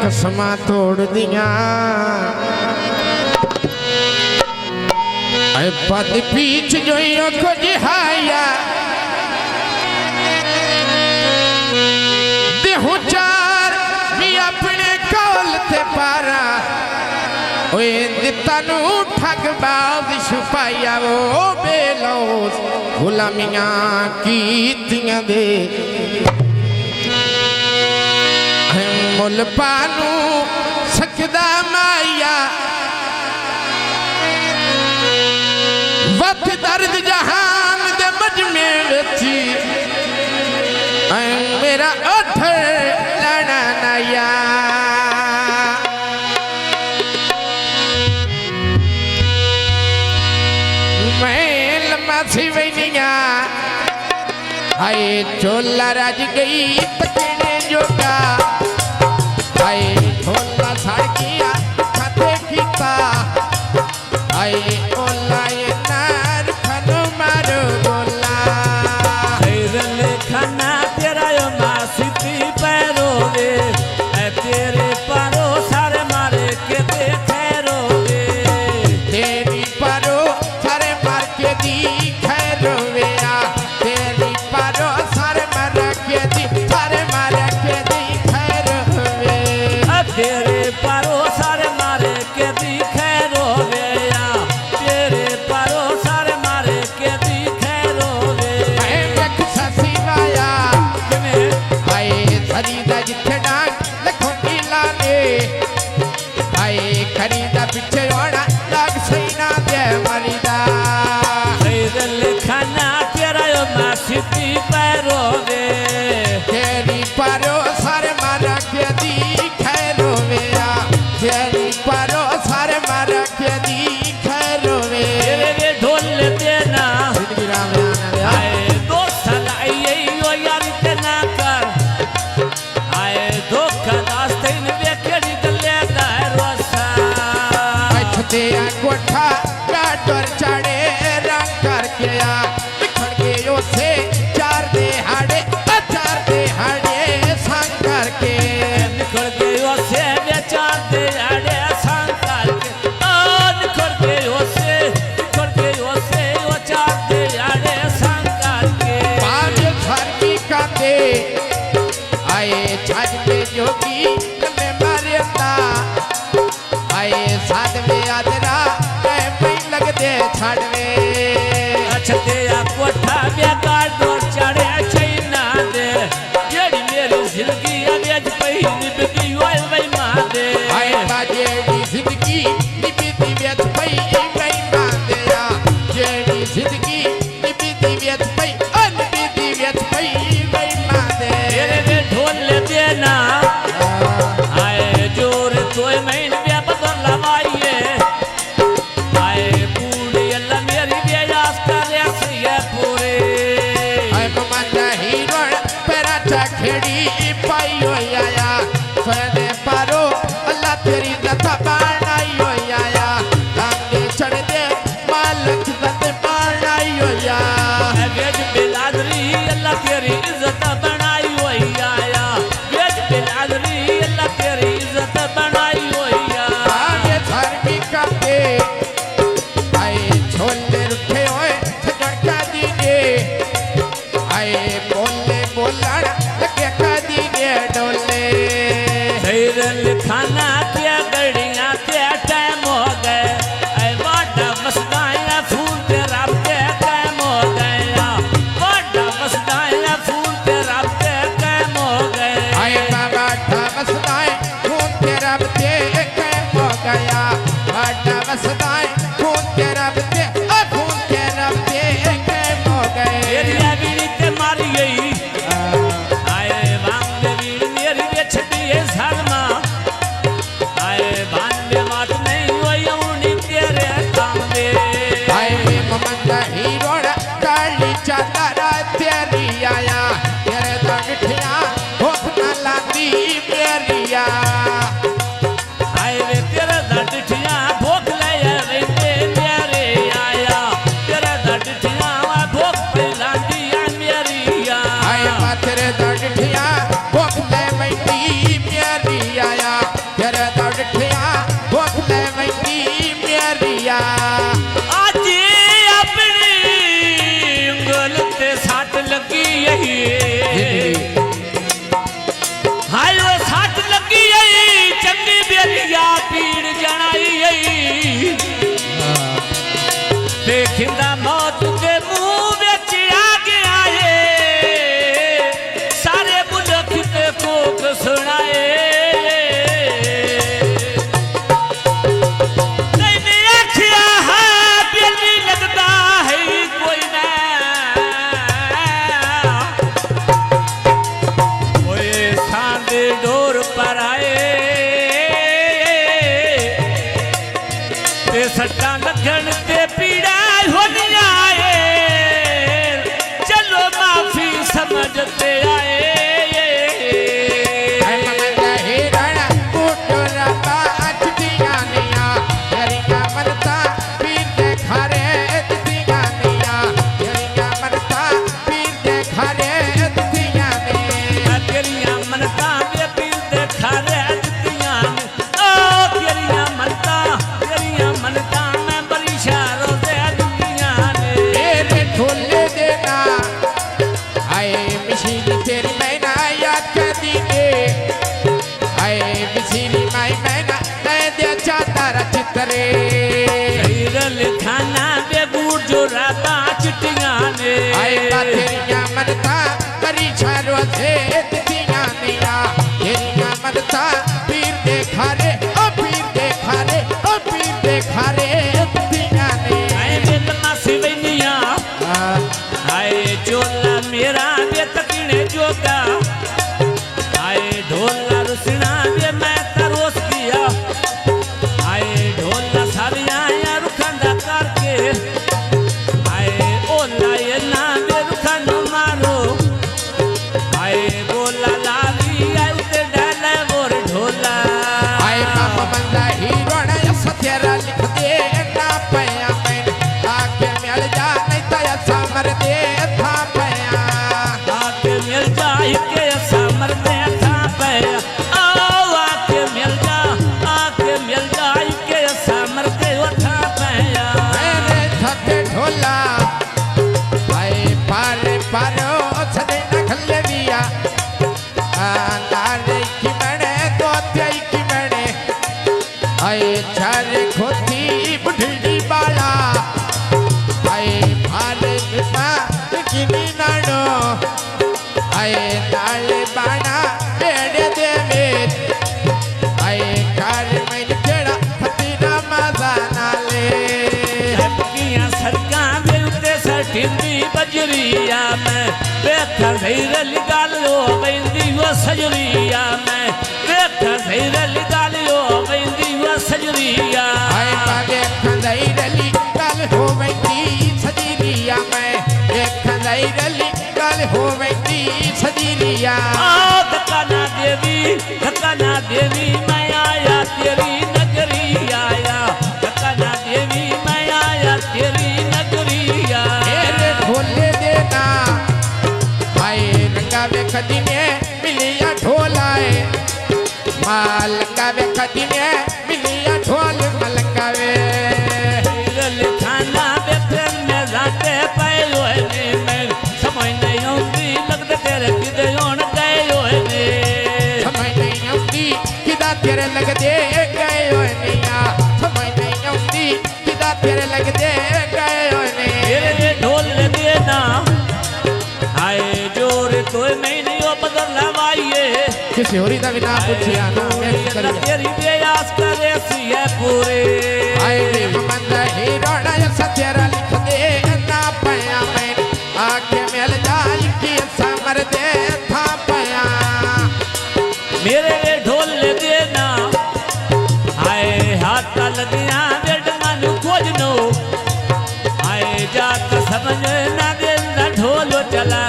कसमा तोड़ दिया पद पीछ जो कुछ हाया देहू चार भी अपने कौल ते पारा तनु ठग बाज छुपाया वो बेलौस गुलामियां कीतियां दे मुल पानू सकदा माया वक्त दर्द जहान दे मजमे विची मेरा उठ लड़ा नया आए चोला राज गई पकड़ने जोगा आए ढोला साड़ किया खाते खीता आए ओला ये नार खनो मारो गोला रले खाना तेरा यो मासीती पैरोगे तेरे पारो सारे मारे के दे खैरोगे तेरी पारो सारे मार के दी खैरोगे तेरे पारो सारे मारे के दी खैरोगे या तेरे पारो सारे मारे के दी खैरोगे मैं देख ससी वाया किमें आए खरीदा जिथे डांग लखों की लाने आए खरीदा पीछे ओढ़ा लाग सही ना दे मरीदा खैरल खाना तेरा यो मासीती पैरोगे तेरी पारो सारे मारा के दी तेरी पारो सारे मारा के दी खैरोवे तेरे ढोल देना आए दोस्त लाइए यो यार इतना कर आए धोखा दास्ते इन बेकड़ी गले दा रोसा छते कोठा काटर चढ़े रंग करके आ बिखर के यो से चार दे हाड़े संग करके निकल के यो से चार दे हाड़े संग करके निकल के यो से वो चार दे हाड़े संग करके पाँच घर की कांदे आए छाज पे जोगी में मारता आए साथ में आदरा मैं लग दे छाड़वे छते आ कोठा बेकार डोर चढ़े छैना दे जेड़ी मेरी जिंदगी अवेज पहिन बिकी ओए वई मां दे आए बाजेड़ी जिंदगी निबिती व्यथ पई गई मां दे जेड़ी जिंदगी निबिती व्यथ पई अनबिती व्यथ पई गई मां दे तेरे ढोल देना आए जोर तोय महीन बे बदल लवाइए आए बूढ़ी अल्लाह मेरी बेयास करे से पूरे आए ममता हीरोण पेरा चखेड़ी पाई हो आया फने पारो अल्लाह तेरी दता बनाई हो आया आंगे चढ़ दे मालक दत बनाई हो आया वेज बिलादरी अल्लाह तेरी इज्जत बनाई हो आया वेज बिलादरी अल्लाह तेरी इज्जत बनाई हो आया आगे घर की काटे आए छोले रुखे होए झटका दीजिए आए बोले बोलड़ लगे का दीजिए डोले खैरल खाना त्या गड़ियां त्या टाइम हो गए ऐ वाडा मस्ताया फूल ते राब्ते टाइम हो गया वाडा मस्ताया फूल ते राब्ते टाइम हो गए आए बाबा मस्ताए खून के रबते कैम हो गया बाटा मस्ताए खून के रबते कैम हो गए एरिया बीड़ी ते मारी गई आए वांग बीड़ी मेरी बेच दिए शर्मा तेरे दौड़िया बोखले वही मेरिया आज अपनी उंगल ते साथ लगी यही हाय वो साथ लगी यही चंगी बेलिया पीड़ जनाई यही देखिंदा मौत के मुंह विच आ गया है सारे मुल्क ते कोक सुनाए तैने आखिया है बेली लगदा है कोई ना ओए सांदे डोर पर आए ते सट्टा लगन ते पीड़ा समझते आए खाना बेगूर जो राता चिट्टियां ने आए तेरिया मनता करी छारो से तिथियां निया तेरिया मनता पीर देखा रे ओ पीर देखा रे ओ पीर देखा रे तिथियां ने आए बेलमा सिवनिया आए चोला मेरा बेतकीने जोगा आए ढोला रुसना वे मैं तरोस किया आए ढोला सारिया आए ओला ये नाम रुखन मारो आए बोला लाली आए उते डाला मोर ढोला आए मामा बंदा हीरोड़ा या सत्यारा लिख दे ना पया मैं आके मिल जा नहीं तो या समर दे था पया आके मिल जा के समर दे था पया आओ आके मिल जा के समर दे था पया ढोला आए पारे पारो सदे नखले दिया नारे की मणे दो त्याई की मणे आए चारे खोती बुढ़ी बाला आए पारे बिपा किनी नानो आए नाले बाणा बेड़े देवे आए कार में केड़ा फतीना माजा नाले हिंदी बजरिया में बैठा धैर्य गालो बंदी वो सजरिया में बैठा धैर्य गालो बंदी वो सजरिया आए बागे धैर्य गाल हो बंदी सजरिया में एक धैर्य गाल हो बंदी सजरिया आओ धकाना देवी मैं आया तेरी नगरी आया धकाना देवी मैं आया तेरी नगरी ढोले देना आए रंगा वे कदी में मिलिया ढोलाए मालंगा वे कदी में मिलिया ढोल मलंगा वे खाना वे फिर में जाते पाए होए मैं समझ नहीं आती लगता तेरे किधर होने गए होए समझ नहीं आती किधर तेरे लग दे गए होए समझ नहीं आती किधर तेरे लग दे गए होए ढोल देना आए जोर कोई मैं नहीं हो बदल लवाइए किसी होरी दा बिना पूछिया ना मैं तेरी बेयास करे सी है पूरे आए मन हीरोड़ा या सत्यारा लिख दे ना पया मैं आके मिल जाई कि समर दे था पया मेरे ढोल देना आए हाथ लगिया बेड मन खोज नो जात समझ ना दे ढोल चला